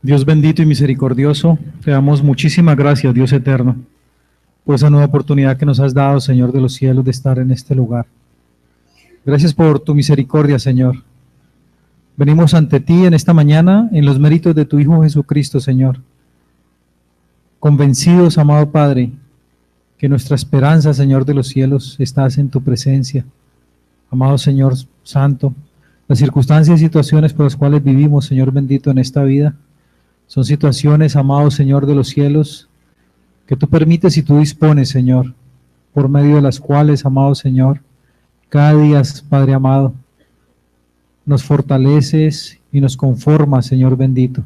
Dios bendito y misericordioso, te damos muchísimas gracias, Dios eterno, por esa nueva oportunidad que nos has dado, Señor de los cielos, de estar en este lugar. Gracias por tu misericordia, Señor. Venimos ante ti en esta mañana en los méritos de tu Hijo Jesucristo, Señor. Convencidos, amado Padre, que nuestra esperanza, Señor de los cielos, estás en tu presencia. Amado Señor Santo, las circunstancias y situaciones por las cuales vivimos, Señor bendito, en esta vida, son situaciones, amado Señor de los cielos, que tú permites y tú dispones, Señor, por medio de las cuales, amado Señor, cada día, Padre amado, nos fortaleces y nos conformas, Señor bendito,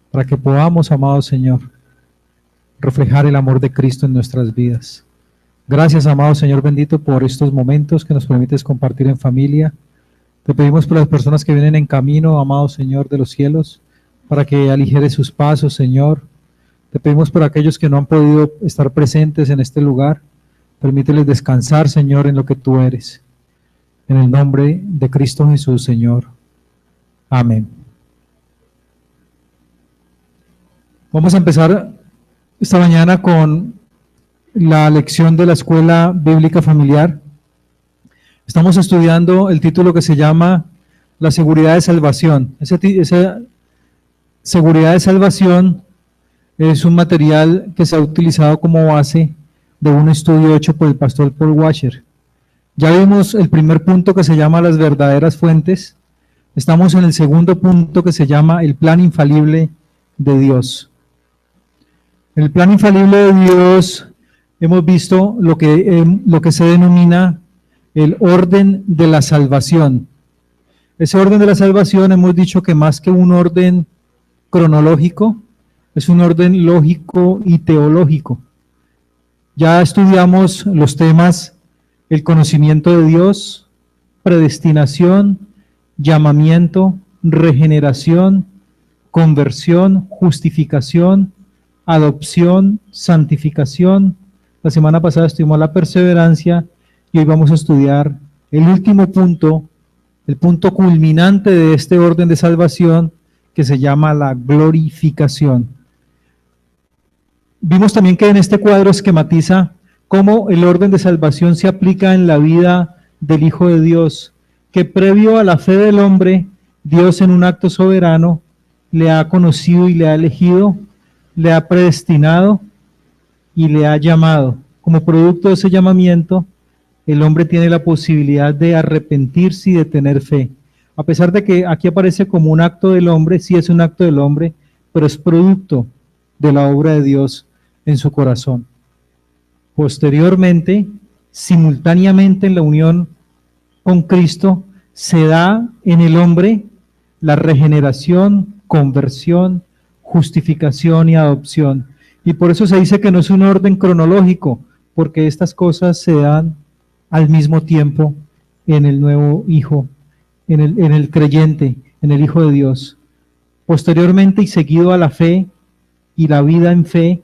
para que podamos, amado Señor, reflejar el amor de Cristo en nuestras vidas. Gracias, amado Señor bendito, por estos momentos que nos permites compartir en familia. Te pedimos por las personas que vienen en camino, amado Señor de los cielos, para que aligeres sus pasos, Señor. Te pedimos por aquellos que no han podido estar presentes en este lugar. Permíteles descansar, Señor, en lo que tú eres. En el nombre de Cristo Jesús, Señor. Amén. Vamos a empezar esta mañana con la lección de la Escuela Bíblica Familiar. Estamos estudiando el título que se llama La seguridad de salvación. Esa seguridad de salvación es un material que se ha utilizado como base de un estudio hecho por el pastor Paul Washer. Ya vimos el primer punto que se llama las verdaderas fuentes. Estamos en el segundo punto que se llama el plan infalible de Dios. En el plan infalible de Dios hemos visto lo que se denomina el orden de la salvación. Ese orden de la salvación hemos dicho que más que un orden cronológico, es un orden lógico y teológico. Ya estudiamos los temas el conocimiento de Dios, predestinación, llamamiento, regeneración, conversión, justificación, adopción, santificación. La semana pasada estuvimos la perseverancia y hoy vamos a estudiar el último punto, el punto culminante de este orden de salvación que se llama la glorificación. Vimos también que en este cuadro esquematiza cómo el orden de salvación se aplica en la vida del Hijo de Dios, que previo a la fe del hombre, Dios en un acto soberano le ha conocido y le ha elegido, le ha predestinado y le ha llamado. Como producto de ese llamamiento, el hombre tiene la posibilidad de arrepentirse y de tener fe. A pesar de que aquí aparece como un acto del hombre, sí es un acto del hombre, pero es producto de la obra de Dios en su corazón. Posteriormente, simultáneamente en la unión con Cristo, se da en el hombre la regeneración, conversión, justificación y adopción. Y por eso se dice que no es un orden cronológico, porque estas cosas se dan al mismo tiempo en el nuevo Hijo, en el creyente, en el Hijo de Dios. Posteriormente y seguido a la fe y la vida en fe,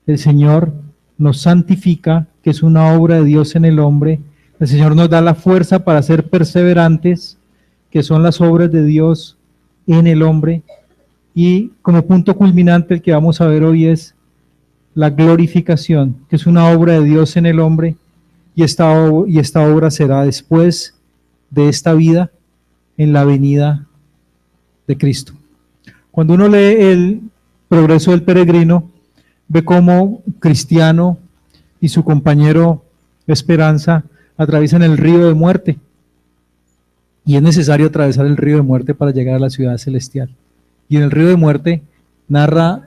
el Señor nos santifica, que es una obra de Dios en el hombre. El Señor nos da la fuerza para ser perseverantes, que son las obras de Dios en el hombre. Y como punto culminante el que vamos a ver hoy es la glorificación, que es una obra de Dios en el hombre, y esta obra será después de esta vida, en la venida de Cristo. Cuando uno lee el progreso del peregrino, ve cómo Cristiano y su compañero Esperanza atraviesan el río de muerte, y es necesario atravesar el río de muerte para llegar a la ciudad celestial. Y en el río de muerte narra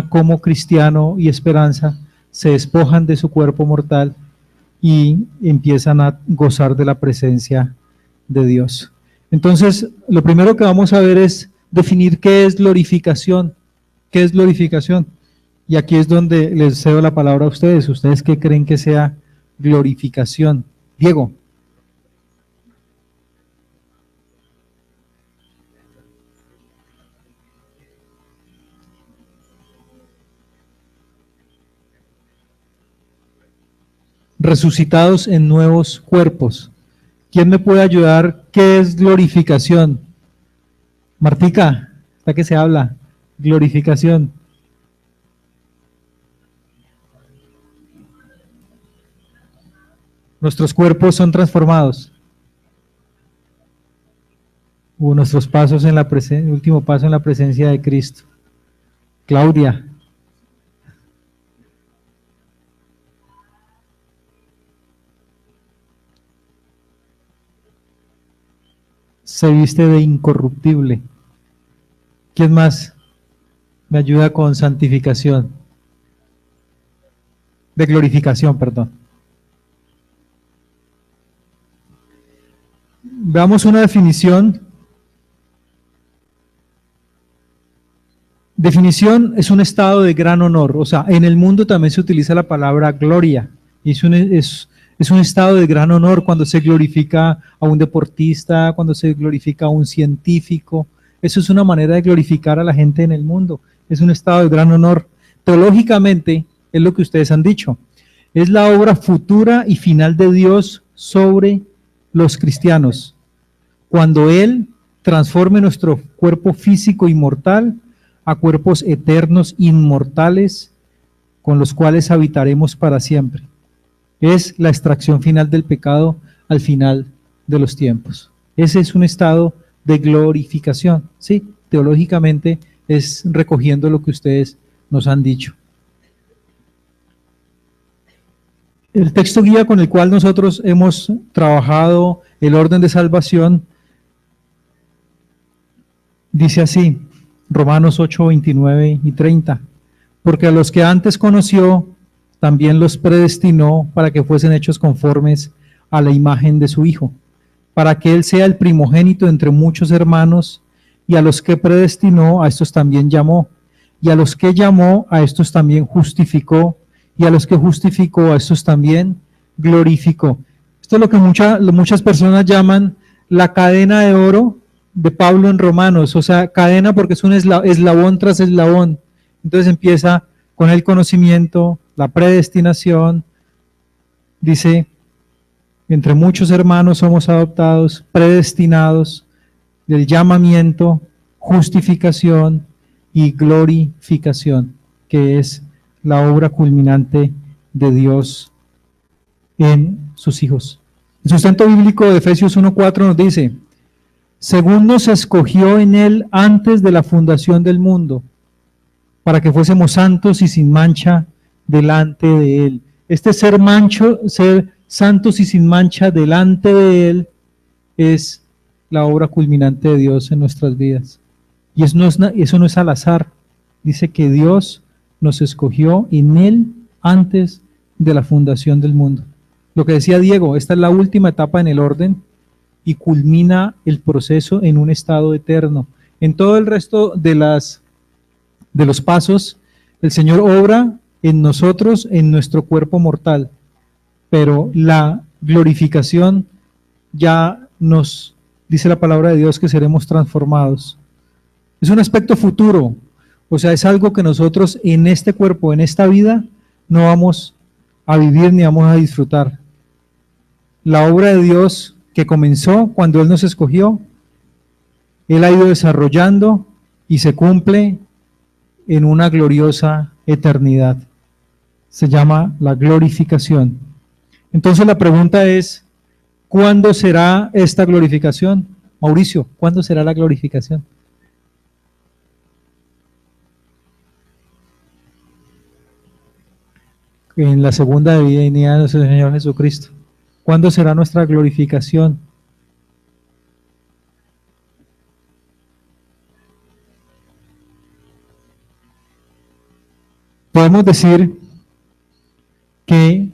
cómo Cristiano y Esperanza se despojan de su cuerpo mortal y empiezan a gozar de la presencia de Dios. Entonces, lo primero que vamos a ver es definir qué es glorificación. ¿Qué es glorificación? Y aquí es donde les cedo la palabra a ustedes. ¿Ustedes qué creen que sea glorificación? Diego. Resucitados en nuevos cuerpos. ¿Quién me puede ayudar? ¿Qué es glorificación? Martica, la que se habla, glorificación. Nuestros cuerpos son transformados. Nuestros pasos en la último paso en la presencia de Cristo. Claudia. Se viste de incorruptible. ¿Quién más me ayuda con santificación? De glorificación, perdón. Veamos una definición. Definición es un estado de gran honor. O sea, en el mundo también se utiliza la palabra gloria. Y es un estado de gran honor cuando se glorifica a un deportista, cuando se glorifica a un científico. Eso es una manera de glorificar a la gente en el mundo. Es un estado de gran honor. Teológicamente, es lo que ustedes han dicho. Es la obra futura y final de Dios sobre los cristianos. Cuando Él transforme nuestro cuerpo físico y mortal a cuerpos eternos, inmortales, con los cuales habitaremos para siempre. Es la extracción final del pecado al final de los tiempos. Ese es un estado de glorificación, ¿sí? Teológicamente es recogiendo lo que ustedes nos han dicho. El texto guía con el cual nosotros hemos trabajado el orden de salvación dice así, Romanos 8, 29 y 30, porque a los que antes conoció, también los predestinó para que fuesen hechos conformes a la imagen de su Hijo, para que Él sea el primogénito entre muchos hermanos, y a los que predestinó, a estos también llamó, y a los que llamó, a estos también justificó, y a los que justificó, a estos también glorificó. Esto es lo que muchas personas llaman la cadena de oro de Pablo en Romanos, o sea, cadena porque es un eslabón tras eslabón. Entonces empieza con el conocimiento, la predestinación, dice, entre muchos hermanos somos adoptados, predestinados, del llamamiento, justificación y glorificación, que es la obra culminante de Dios en sus hijos. El sustento bíblico de Efesios 1:4 nos dice, según nos escogió en Él antes de la fundación del mundo, para que fuésemos santos y sin mancha delante de Él. Este ser santos y sin mancha delante de Él es la obra culminante de Dios en nuestras vidas. Y eso no es al azar. Dice que Dios nos escogió en Él antes de la fundación del mundo. Lo que decía Diego, esta es la última etapa en el orden y culmina el proceso en un estado eterno. En todo el resto de los pasos, el Señor obra en nosotros, en nuestro cuerpo mortal, pero la glorificación ya nos dice la palabra de Dios que seremos transformados. Es un aspecto futuro, o sea, es algo que nosotros en este cuerpo, en esta vida, no vamos a vivir ni vamos a disfrutar. La obra de Dios que comenzó cuando Él nos escogió, Él ha ido desarrollando y se cumple en una gloriosa eternidad. Se llama la glorificación. Entonces la pregunta es, ¿cuándo será esta glorificación? Mauricio, ¿cuándo será la glorificación? En la segunda venida de nuestro Señor Jesucristo. ¿Cuándo será nuestra glorificación? Podemos decir que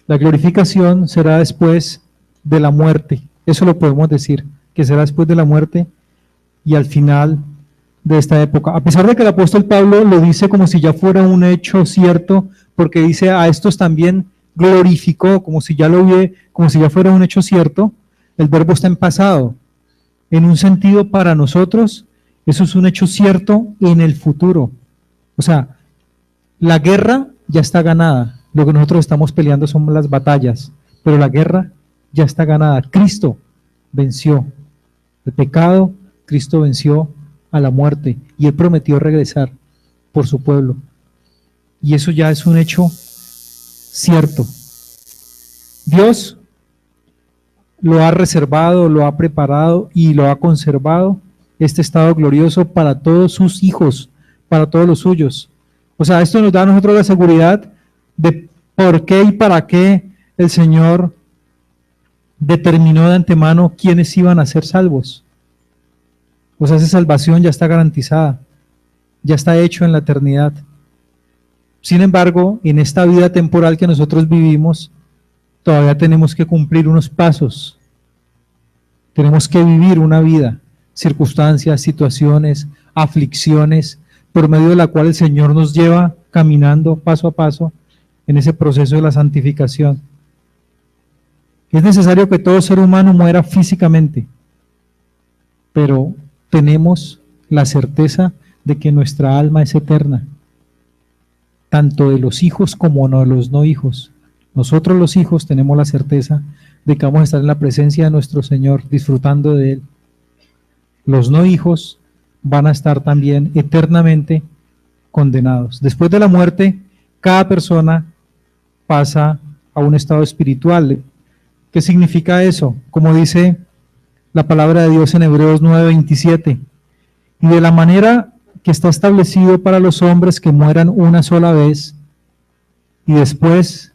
la glorificación será después de la muerte. Eso lo podemos decir, que será después de la muerte y al final de esta época. A pesar de que el apóstol Pablo lo dice como si ya fuera un hecho cierto, porque dice a estos también glorificó, como si ya fuera un hecho cierto, el verbo está en pasado. En un sentido, para nosotros, eso es un hecho cierto en el futuro. O sea, la guerra ya está ganada. Lo que nosotros estamos peleando son las batallas, pero la guerra ya está ganada. Cristo venció el pecado, Cristo venció a la muerte y Él prometió regresar por su pueblo. Y eso ya es un hecho cierto. Dios lo ha reservado, lo ha preparado y lo ha conservado, este estado glorioso para todos sus hijos, para todos los suyos. O sea, esto nos da a nosotros la seguridad de por qué y para qué el Señor determinó de antemano quiénes iban a ser salvos. O sea, esa salvación ya está garantizada, ya está hecho en la eternidad. Sin embargo, en esta vida temporal que nosotros vivimos, todavía tenemos que cumplir unos pasos. Tenemos que vivir una vida, circunstancias, situaciones, aflicciones, por medio de la cual el Señor nos lleva caminando paso a paso en ese proceso de la santificación. Es necesario que todo ser humano muera físicamente, pero tenemos la certeza de que nuestra alma es eterna, tanto de los hijos como de los no hijos. Nosotros los hijos tenemos la certeza de que vamos a estar en la presencia de nuestro Señor, disfrutando de Él. Los no hijos van a estar también eternamente condenados. Después de la muerte, cada persona pasa a un estado espiritual. ¿Qué significa eso? Como dice la palabra de Dios en Hebreos 9:27, y de la manera que está establecido para los hombres que mueran una sola vez, y después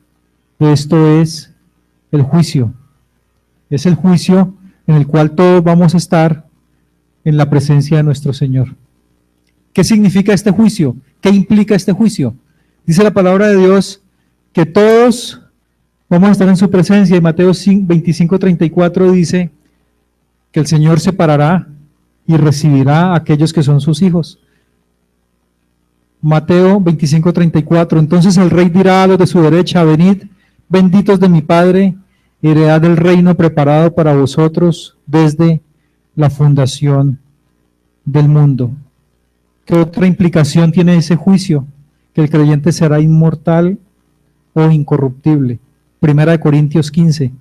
de esto es el juicio. Es el juicio en el cual todos vamos a estar en la presencia de nuestro Señor. ¿Qué significa este juicio? ¿Qué implica este juicio? Dice la palabra de Dios que todos vamos a estar en su presencia, y Mateo 25:34 dice que el Señor separará y recibirá a aquellos que son sus hijos. Mateo 25:34, entonces el rey dirá a los de su derecha, venid, benditos de mi Padre, heredad del reino preparado para vosotros desde la fundación del mundo. ¿Qué otra implicación tiene ese juicio? Que el creyente será inmortal o incorruptible. Primera de Corintios 15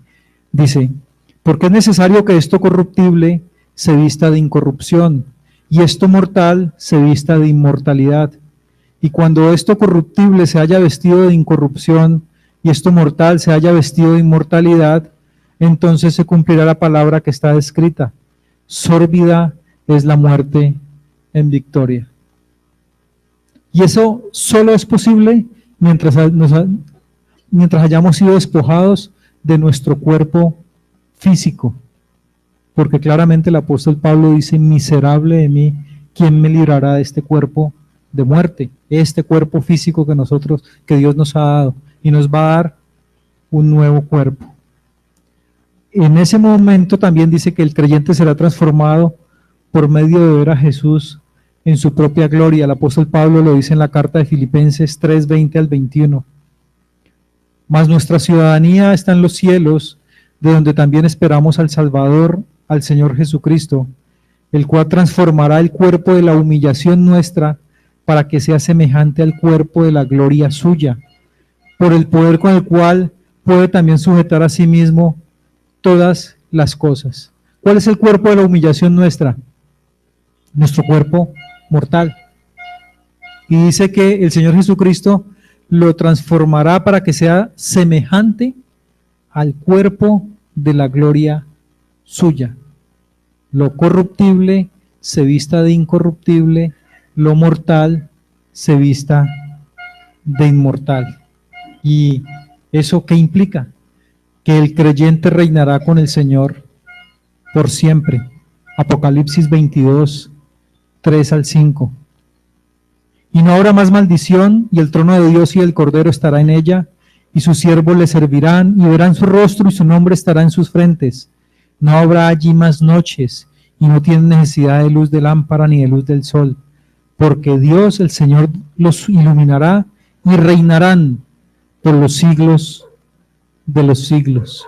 dice, porque es necesario que esto corruptible se vista de incorrupción y esto mortal se vista de inmortalidad. Y cuando esto corruptible se haya vestido de incorrupción y esto mortal se haya vestido de inmortalidad, entonces se cumplirá la palabra que está escrita: sórbida es la muerte en victoria. Y eso solo es posible mientras hayamos sido despojados de nuestro cuerpo físico. Porque claramente el apóstol Pablo dice, miserable de mí, ¿quién me librará de este cuerpo de muerte? Este cuerpo físico que Dios nos ha dado, y nos va a dar un nuevo cuerpo. En ese momento también dice que el creyente será transformado por medio de ver a Jesús en su propia gloria. El apóstol Pablo lo dice en la carta de Filipenses 3:20 al 21. Mas nuestra ciudadanía está en los cielos, de donde también esperamos al Salvador, al Señor Jesucristo, el cual transformará el cuerpo de la humillación nuestra para que sea semejante al cuerpo de la gloria suya, por el poder con el cual puede también sujetar a sí mismo todas las cosas. ¿Cuál es el cuerpo de la humillación nuestra? Nuestro cuerpo mortal. Y dice que el Señor Jesucristo lo transformará para que sea semejante al cuerpo de la gloria suya. Lo corruptible se vista de incorruptible, lo mortal se vista de inmortal. ¿Y eso qué implica? Que el creyente reinará con el Señor por siempre. Apocalipsis 22, 3 al 5. Y no habrá más maldición, y el trono de Dios y del Cordero estará en ella, y sus siervos le servirán, y verán su rostro, y su nombre estará en sus frentes. No habrá allí más noches, y no tienen necesidad de luz de lámpara ni de luz del sol, porque Dios, el Señor, los iluminará, y reinarán por los siglos de los siglos.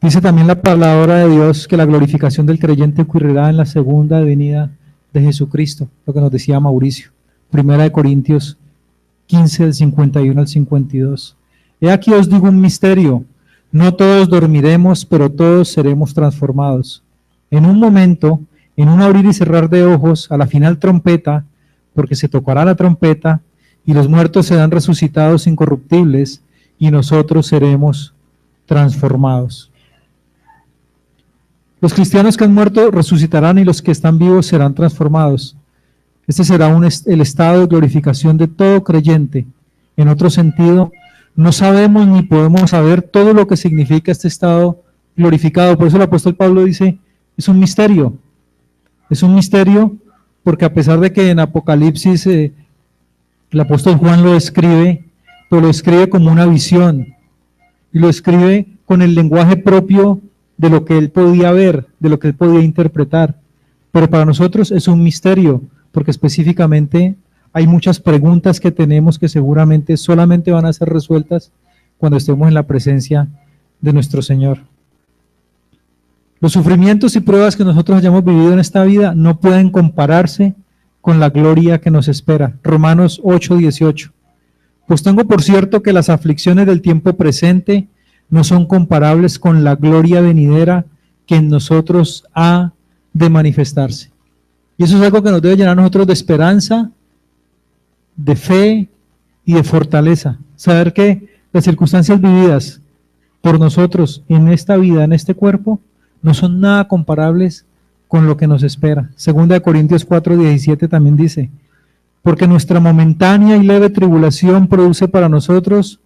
Dice también la palabra de Dios que la glorificación del creyente ocurrirá en la segunda venida de Jesucristo, lo que nos decía Mauricio. Primera de Corintios 15, del 51 al 52. He aquí os digo un misterio: no todos dormiremos, pero todos seremos transformados. En un momento, en un abrir y cerrar de ojos, a la final trompeta, porque se tocará la trompeta, y los muertos serán resucitados incorruptibles, y nosotros seremos transformados. Los cristianos que han muerto resucitarán y los que están vivos serán transformados. Este será el estado de glorificación de todo creyente. En otro sentido, no sabemos ni podemos saber todo lo que significa este estado glorificado. Por eso el apóstol Pablo dice, es un misterio. Es un misterio porque a pesar de que en Apocalipsis el apóstol Juan lo describe, pero lo escribe como una visión y lo escribe con el lenguaje propio de lo que él podía ver, de lo que él podía interpretar. Pero para nosotros es un misterio, porque específicamente hay muchas preguntas que tenemos que seguramente solamente van a ser resueltas cuando estemos en la presencia de nuestro Señor. Los sufrimientos y pruebas que nosotros hayamos vivido en esta vida no pueden compararse con la gloria que nos espera. Romanos 8:18. Pues tengo por cierto que las aflicciones del tiempo presente no son comparables con la gloria venidera que en nosotros ha de manifestarse. Y eso es algo que nos debe llenar a nosotros de esperanza, de fe y de fortaleza. Saber que las circunstancias vividas por nosotros en esta vida, en este cuerpo, no son nada comparables con lo que nos espera. Segunda de Corintios 4:17 también dice, porque nuestra momentánea y leve tribulación produce para nosotros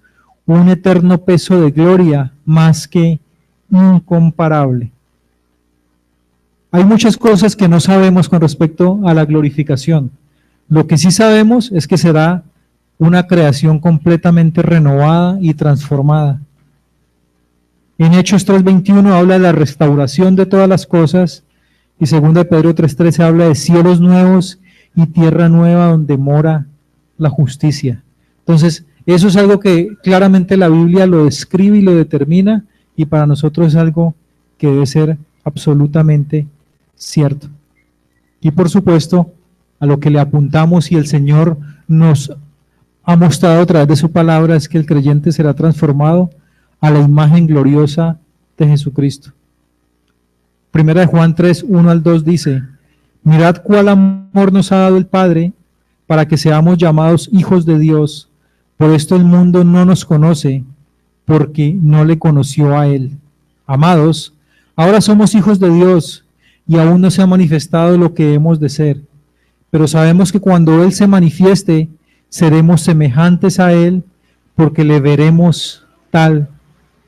un eterno peso de gloria más que incomparable. Hay muchas cosas que no sabemos con respecto a la glorificación. Lo que sí sabemos es que será una creación completamente renovada y transformada. En Hechos 3:21 habla de la restauración de todas las cosas y 2 Pedro 3:13 habla de cielos nuevos y tierra nueva donde mora la justicia. Entonces, eso es algo que claramente la Biblia lo describe y lo determina y para nosotros es algo que debe ser absolutamente cierto. Y por supuesto, a lo que le apuntamos y el Señor nos ha mostrado a través de su palabra es que el creyente será transformado a la imagen gloriosa de Jesucristo. Primera de Juan 3:1-2 dice, mirad cuál amor nos ha dado el Padre para que seamos llamados hijos de Dios. Por esto el mundo no nos conoce, porque no le conoció a Él. Amados, ahora somos hijos de Dios y aún no se ha manifestado lo que hemos de ser. Pero sabemos que cuando Él se manifieste, seremos semejantes a Él, porque le veremos tal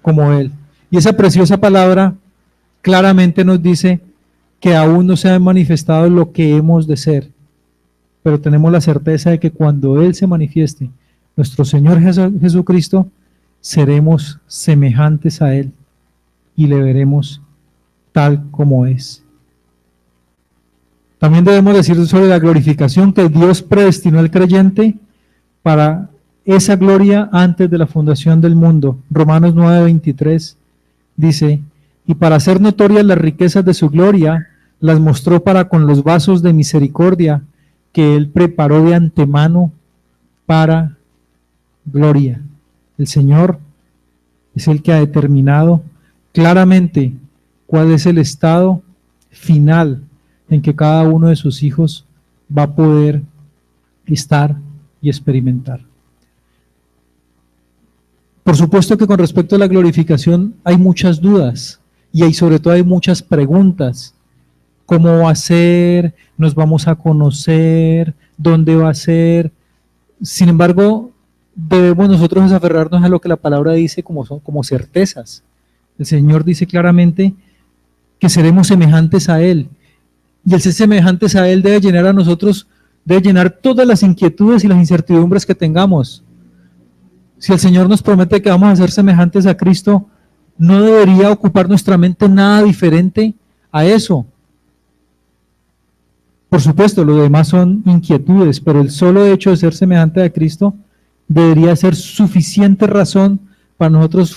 como Él. Y esa preciosa palabra claramente nos dice que aún no se ha manifestado lo que hemos de ser, pero tenemos la certeza de que cuando Él se manifieste, nuestro Señor Jesucristo, seremos semejantes a Él y le veremos tal como es. También debemos decir sobre la glorificación que Dios predestinó al creyente para esa gloria antes de la fundación del mundo. Romanos 9:23 dice, y para hacer notorias las riquezas de su gloria, las mostró para con los vasos de misericordia que Él preparó de antemano para gloria. El Señor es el que ha determinado claramente cuál es el estado final en que cada uno de sus hijos va a poder estar y experimentar. Por supuesto que con respecto a la glorificación hay muchas dudas y sobre todo hay muchas preguntas. ¿Cómo va a ser? ¿Nos vamos a conocer? ¿Dónde va a ser? Sin embargo, debemos nosotros aferrarnos a lo que la palabra dice como certezas. El Señor dice claramente que seremos semejantes a Él. Y el ser semejantes a Él debe llenar a nosotros, debe llenar todas las inquietudes y las incertidumbres que tengamos. Si el Señor nos promete que vamos a ser semejantes a Cristo, no debería ocupar nuestra mente nada diferente a eso. Por supuesto, lo demás son inquietudes, pero el solo hecho de ser semejante a Cristo debería ser suficiente razón para nosotros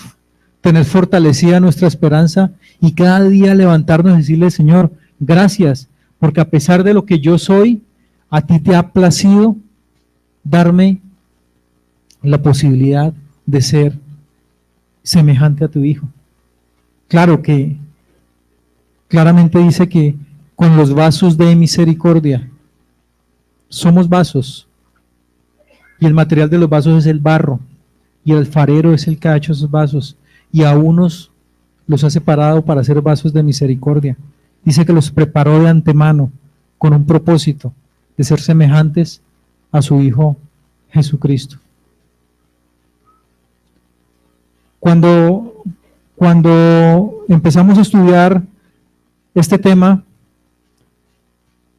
tener fortalecida nuestra esperanza y cada día levantarnos y decirle, Señor, gracias, porque a pesar de lo que yo soy, a ti te ha placido darme la posibilidad de ser semejante a tu Hijo. Claro que claramente dice que con los vasos de misericordia. Somos vasos y el material de los vasos es el barro y el alfarero es el que ha hecho esos vasos y a unos los ha separado para hacer vasos de misericordia. Dice que los preparó de antemano con un propósito de ser semejantes a su Hijo Jesucristo. Cuando empezamos a estudiar este tema,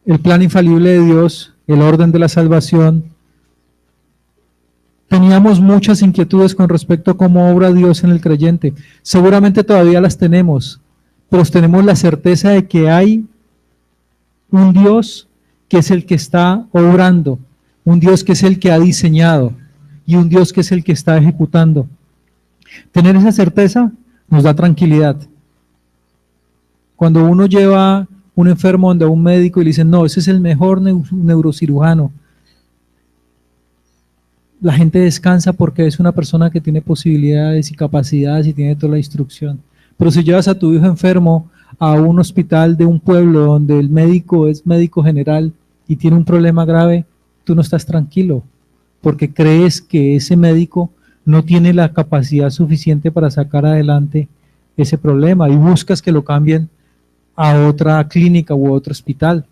el plan infalible de Dios, el orden de la salvación, teníamos muchas inquietudes con respecto a cómo obra Dios en el creyente. Seguramente todavía las tenemos, pero tenemos la certeza de que hay un Dios que es el que está obrando, un Dios que es el que ha diseñado y un Dios que es el que está ejecutando. Tener esa certeza nos da tranquilidad. Cuando uno lleva un enfermo donde un médico y le dicen, no, ese es el mejor neurocirujano, la gente descansa porque es una persona que tiene posibilidades y capacidades y tiene toda la instrucción. Pero si llevas a tu hijo enfermo a un hospital de un pueblo donde el médico es médico general y tiene un problema grave, tú no estás tranquilo porque crees que ese médico no tiene la capacidad suficiente para sacar adelante ese problema y buscas que lo cambien a otra clínica u otro hospital.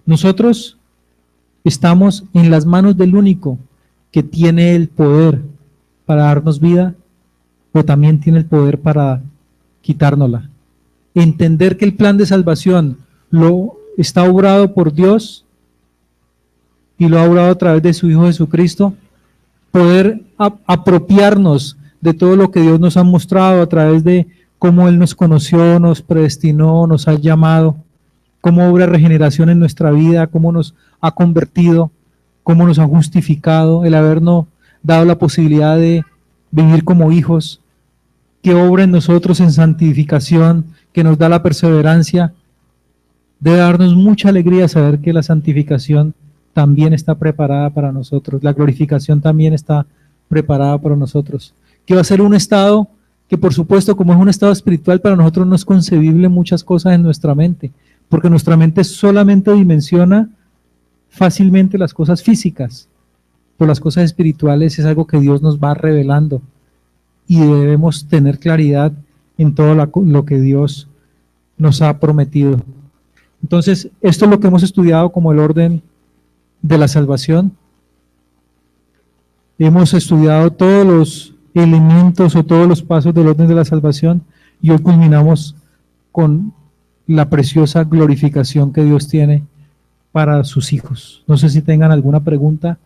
Nosotros estamos en las manos del único que tiene el poder para darnos vida, pero también tiene el poder para quitárnosla. Entender que el plan de salvación lo está obrado por Dios y lo ha obrado a través de su Hijo Jesucristo, poder apropiarnos de todo lo que Dios nos ha mostrado a través de cómo Él nos conoció, nos predestinó, nos ha llamado, cómo obra regeneración en nuestra vida, cómo nos ha convertido, cómo nos ha justificado, el habernos dado la posibilidad de vivir como hijos, que obra en nosotros en santificación, que nos da la perseverancia. Debe darnos mucha alegría saber que la santificación también está preparada para nosotros, la glorificación también está preparada para nosotros, que va a ser un estado que por supuesto como es un estado espiritual para nosotros no es concebible muchas cosas en nuestra mente, porque nuestra mente solamente dimensiona fácilmente las cosas físicas, pero las cosas espirituales es algo que Dios nos va revelando y debemos tener claridad en todo lo que Dios nos ha prometido. Entonces, esto es lo que hemos estudiado como el orden de la salvación. Hemos estudiado todos los elementos o todos los pasos del orden de la salvación y hoy culminamos con la preciosa glorificación que Dios tiene para sus hijos. No sé si tengan alguna pregunta,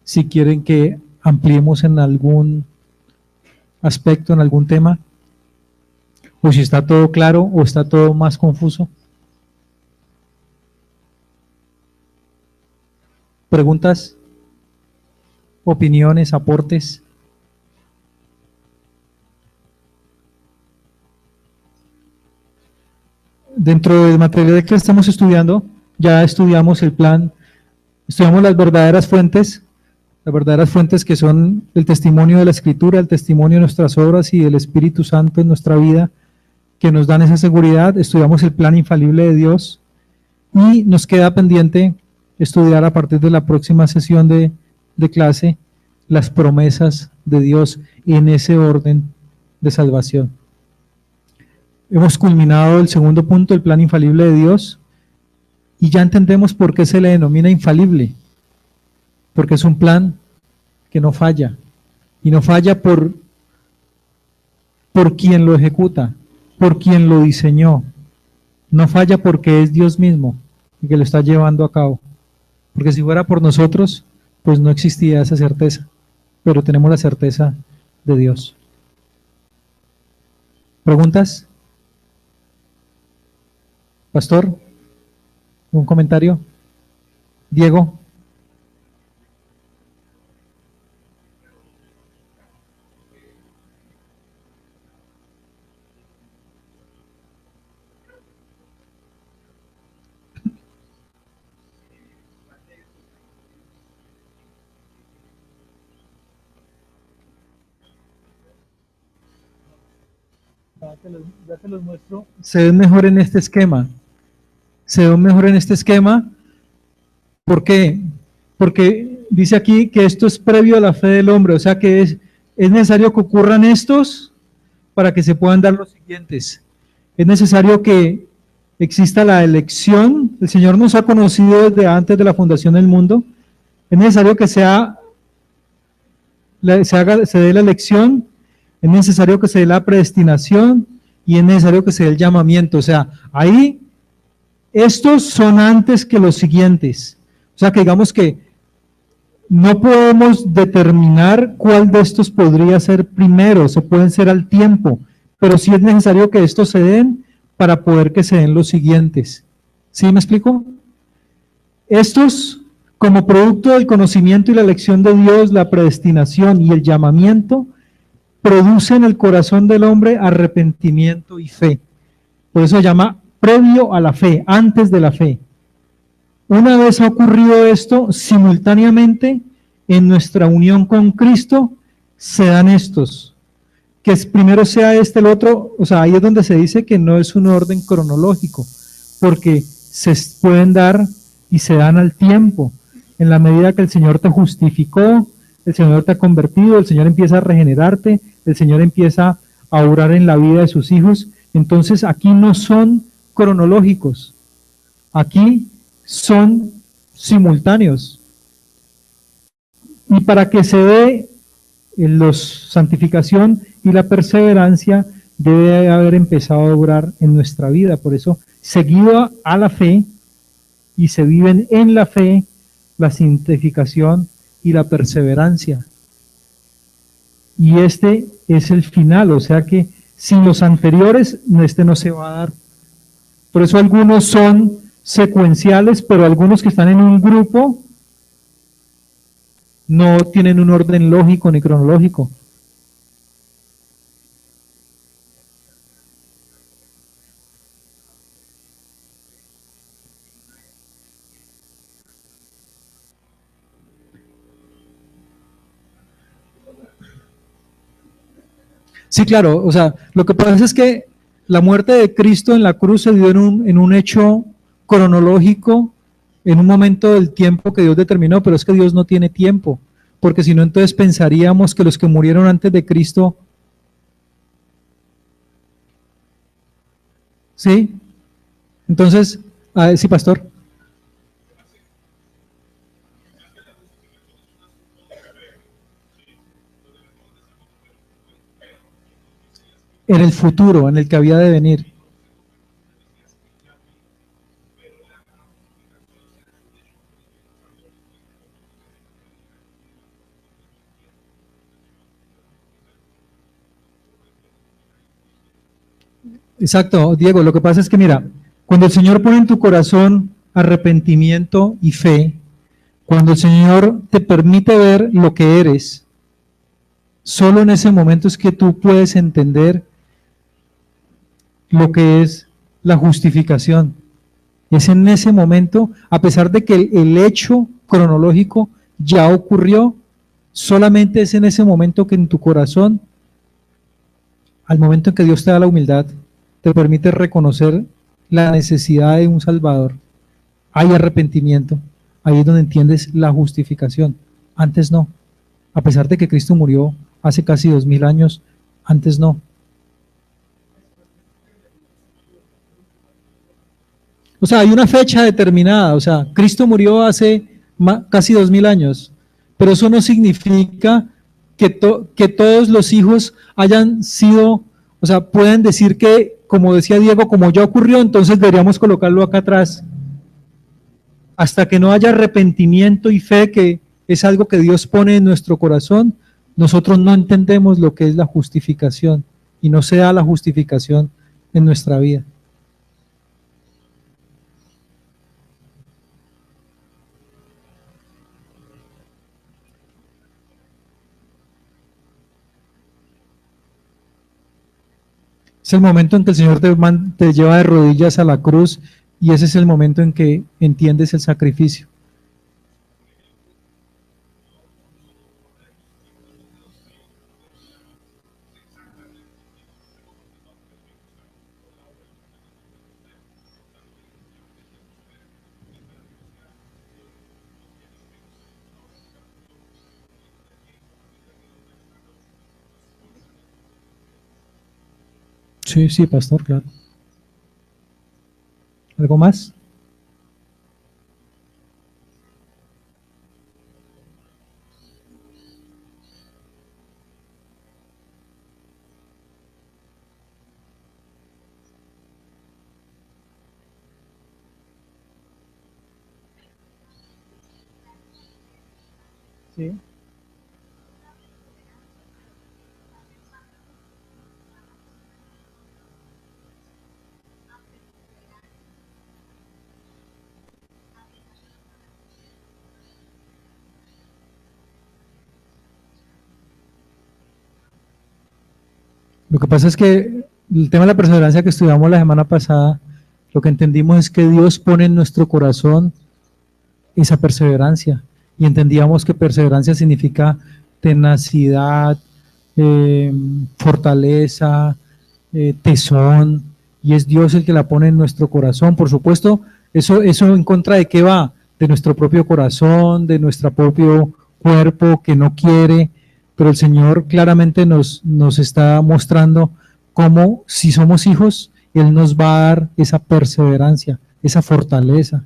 si quieren que ampliemos en algún aspecto, en algún tema, o si está todo claro o está todo más confuso. ¿Preguntas? ¿Opiniones? ¿Aportes? Dentro del material que estamos estudiando, ya estudiamos el plan, estudiamos las verdaderas fuentes que son el testimonio de la Escritura, el testimonio de nuestras obras y del Espíritu Santo en nuestra vida, que nos dan esa seguridad. Estudiamos el plan infalible de Dios y nos queda pendiente estudiar a partir de la próxima sesión de clase las promesas de Dios en ese orden de salvación. Hemos culminado el segundo punto, el plan infalible de Dios, y ya entendemos por qué se le denomina infalible, porque es un plan que no falla, y no falla por quien lo ejecuta, por quien lo diseñó, no falla porque es Dios mismo el que lo está llevando a cabo, porque si fuera por nosotros, pues no existía esa certeza, pero tenemos la certeza de Dios. ¿Preguntas? Pastor, ¿un comentario? Diego. Ya te los muestro. Se ven mejor en este esquema. se ve mejor en este esquema. ¿Por qué? Porque dice aquí que esto es previo a la fe del hombre, o sea que es necesario que ocurran estos para que se puedan dar los siguientes. Es necesario que exista la elección. El Señor nos ha conocido desde antes de la fundación del mundo. Es necesario que se dé la elección, es necesario que se dé la predestinación y es necesario que se dé el llamamiento. O sea, ahí estos son antes que los siguientes. O sea, que digamos que no podemos determinar cuál de estos podría ser primero, se pueden ser al tiempo, pero sí es necesario que estos se den para poder que se den los siguientes. ¿Sí me explico? Estos, como producto del conocimiento y la elección de Dios, la predestinación y el llamamiento, producen en el corazón del hombre arrepentimiento y fe. Por eso se llama previo a la fe, antes de la fe. Una vez ha ocurrido esto, simultáneamente en nuestra unión con Cristo se dan estos. Que primero sea este, el otro, o sea, ahí es donde se dice que no es un orden cronológico, porque se pueden dar y se dan al tiempo. En la medida que el Señor te justificó, el Señor te ha convertido, el Señor empieza a regenerarte, el Señor empieza a obrar en la vida de sus hijos. Entonces aquí no son cronológicos, aquí son simultáneos. Y para que se dé la santificación y la perseverancia, debe haber empezado a obrar en nuestra vida. Por eso, seguido a la fe, y se viven en la fe, la santificación y la perseverancia. Y este es el final, o sea que sin los anteriores, este no se va a dar. Por eso algunos son secuenciales, pero algunos que están en un grupo no tienen un orden lógico ni cronológico. Sí, claro, o sea, lo que pasa es que la muerte de Cristo en la cruz se dio en un hecho cronológico, en un momento del tiempo que Dios determinó, pero es que Dios no tiene tiempo, porque si no, entonces pensaríamos que los que murieron antes de Cristo, ¿sí? Entonces, sí, pastor. En el futuro, en el que había de venir. Exacto, Diego, lo que pasa es que mira, cuando el Señor pone en tu corazón arrepentimiento y fe, cuando el Señor te permite ver lo que eres, solo en ese momento es que tú puedes entender lo que es la justificación. Es en ese momento, a pesar de que el hecho cronológico ya ocurrió, solamente es en ese momento que en tu corazón, al momento en que Dios te da la humildad, te permite reconocer la necesidad de un Salvador. Hay arrepentimiento, ahí es donde entiendes la justificación. Antes no, a pesar de que Cristo murió hace casi 2000 años, antes no. O sea, hay una fecha determinada, o sea, Cristo murió hace casi 2000 años, pero eso no significa que todos los hijos hayan sido, o sea, pueden decir que, como decía Diego, como ya ocurrió, entonces deberíamos colocarlo acá atrás. Hasta que no haya arrepentimiento y fe, que es algo que Dios pone en nuestro corazón, nosotros no entendemos lo que es la justificación y no se da la justificación en nuestra vida. Es el momento en que el Señor te lleva de rodillas a la cruz y ese es el momento en que entiendes el sacrificio. Sí, sí, pastor, claro. ¿Algo más? Sí. Lo que pasa es que el tema de la perseverancia que estudiamos la semana pasada, lo que entendimos es que Dios pone en nuestro corazón esa perseverancia. Y entendíamos que perseverancia significa tenacidad, eh, fortaleza, tesón, y es Dios el que la pone en nuestro corazón. Por supuesto, eso en contra de qué va, de nuestro propio corazón, de nuestro propio cuerpo que no quiere, pero el Señor claramente nos está mostrando cómo si somos hijos, Él nos va a dar esa perseverancia, esa fortaleza.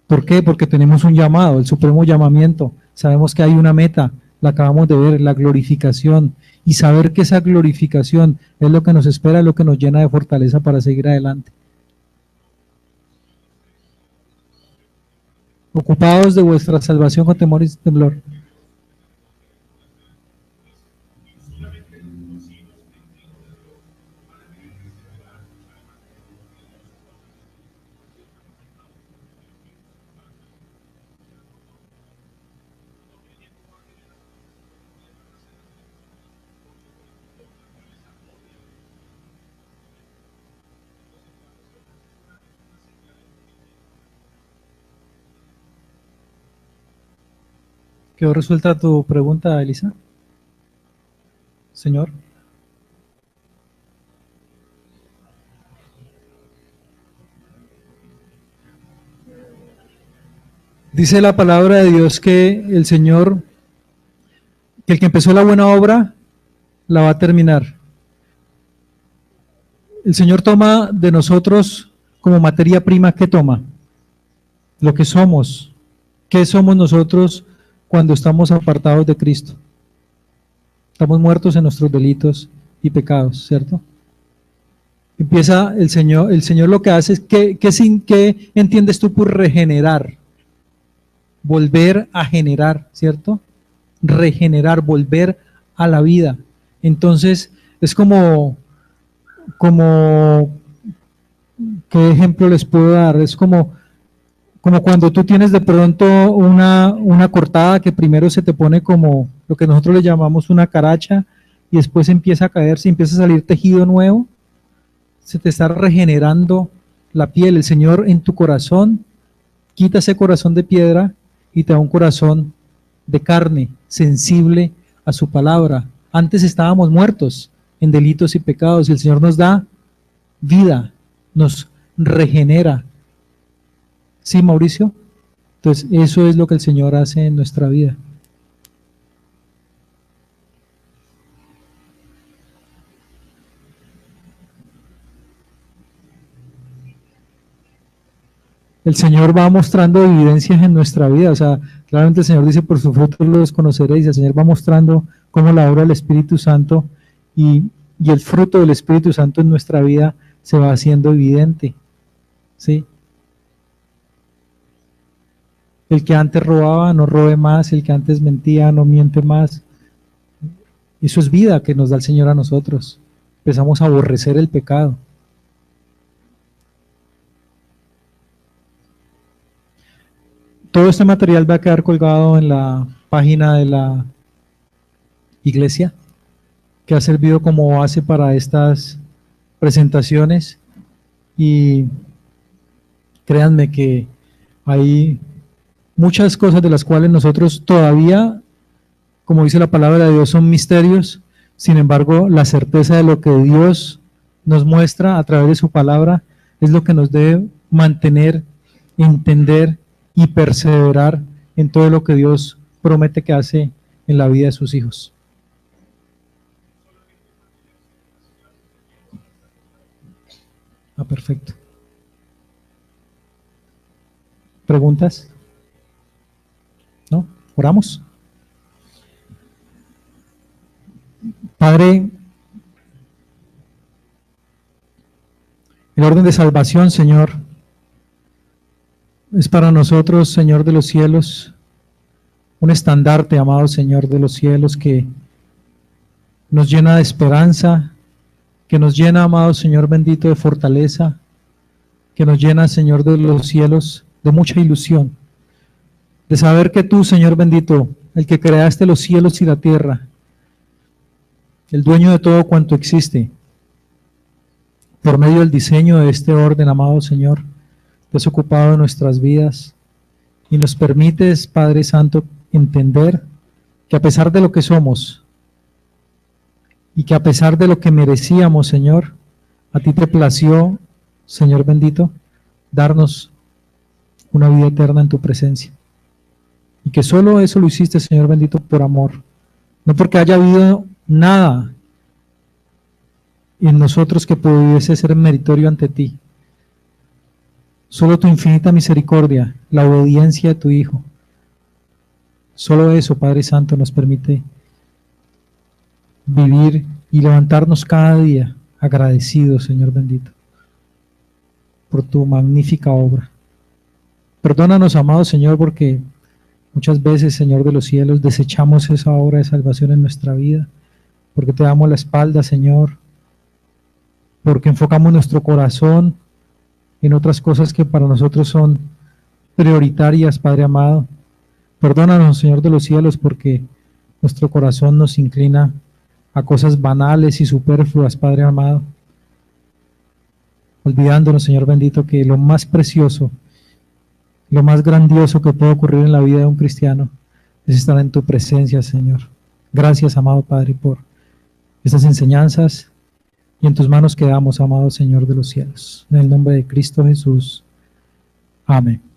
¿Por qué? Porque tenemos un llamado, el supremo llamamiento. Sabemos que hay una meta, la acabamos de ver, la glorificación. Y saber que esa glorificación es lo que nos espera, es lo que nos llena de fortaleza para seguir adelante. Ocupados de vuestra salvación con temor y temblor. ¿Quedó resuelta tu pregunta, Elisa? Señor. Dice la palabra de Dios que el Señor, que el que empezó la buena obra, la va a terminar. El Señor toma de nosotros como materia prima, ¿qué toma? Lo que somos. ¿Qué somos nosotros cuando estamos apartados de Cristo? Estamos muertos en nuestros delitos y pecados, ¿cierto? Empieza el Señor lo que hace es ¿qué entiendes tú por regenerar? Volver a generar, ¿cierto? Regenerar, volver a la vida. Entonces, es como, ¿qué ejemplo les puedo dar? Es como cuando tú tienes de pronto una cortada que primero se te pone como lo que nosotros le llamamos una caracha y después empieza a caerse, empieza a salir tejido nuevo, se te está regenerando la piel. El Señor en tu corazón quita ese corazón de piedra y te da un corazón de carne, sensible a su palabra. Antes estábamos muertos en delitos y pecados y el Señor nos da vida, nos regenera. ¿Sí, Mauricio? Entonces, eso es lo que el Señor hace en nuestra vida. El Señor va mostrando evidencias en nuestra vida, o sea, claramente el Señor dice, por sus frutos los conoceréis, el Señor va mostrando cómo la obra del Espíritu Santo y el fruto del Espíritu Santo en nuestra vida se va haciendo evidente, ¿sí? El que antes robaba, no robe más, el que antes mentía, no miente más. Eso es vida que nos da el Señor a nosotros. Empezamos a aborrecer el pecado. Todo este material va a quedar colgado en la página de la iglesia, que ha servido como base para estas presentaciones. Y créanme que hay muchas cosas de las cuales nosotros todavía, como dice la palabra de Dios, son misterios. Sin embargo, la certeza de lo que Dios nos muestra a través de su palabra es lo que nos debe mantener, entender y perseverar en todo lo que Dios promete que hace en la vida de sus hijos. Perfecto. ¿Preguntas? ¿No? ¿Oramos? Padre, el orden de salvación, Señor, es para nosotros, Señor de los cielos, un estandarte, amado Señor de los cielos, que nos llena de esperanza, que nos llena, amado Señor bendito, de fortaleza, que nos llena, Señor de los cielos, de mucha ilusión, de saber que tú, Señor bendito, el que creaste los cielos y la tierra, el dueño de todo cuanto existe, por medio del diseño de este orden, amado Señor, te has ocupado de nuestras vidas y nos permites, Padre Santo, entender que a pesar de lo que somos y que a pesar de lo que merecíamos, Señor, a ti te plació, Señor bendito, darnos una vida eterna en tu presencia. Y que solo eso lo hiciste, Señor bendito, por amor. No porque haya habido nada en nosotros que pudiese ser meritorio ante ti. Solo tu infinita misericordia, la obediencia de tu Hijo. Solo eso, Padre Santo, nos permite vivir y levantarnos cada día agradecidos, Señor bendito, por tu magnífica obra. Perdónanos, amado Señor, porque muchas veces, Señor de los cielos, desechamos esa obra de salvación en nuestra vida, porque te damos la espalda, Señor, porque enfocamos nuestro corazón en otras cosas que para nosotros son prioritarias, Padre amado. Perdónanos, Señor de los cielos, porque nuestro corazón nos inclina a cosas banales y superfluas, Padre amado, olvidándonos, Señor bendito, que lo más precioso, lo más grandioso que puede ocurrir en la vida de un cristiano es estar en tu presencia, Señor. Gracias, amado Padre, por estas enseñanzas, y en tus manos quedamos, amado Señor de los cielos. En el nombre de Cristo Jesús. Amén.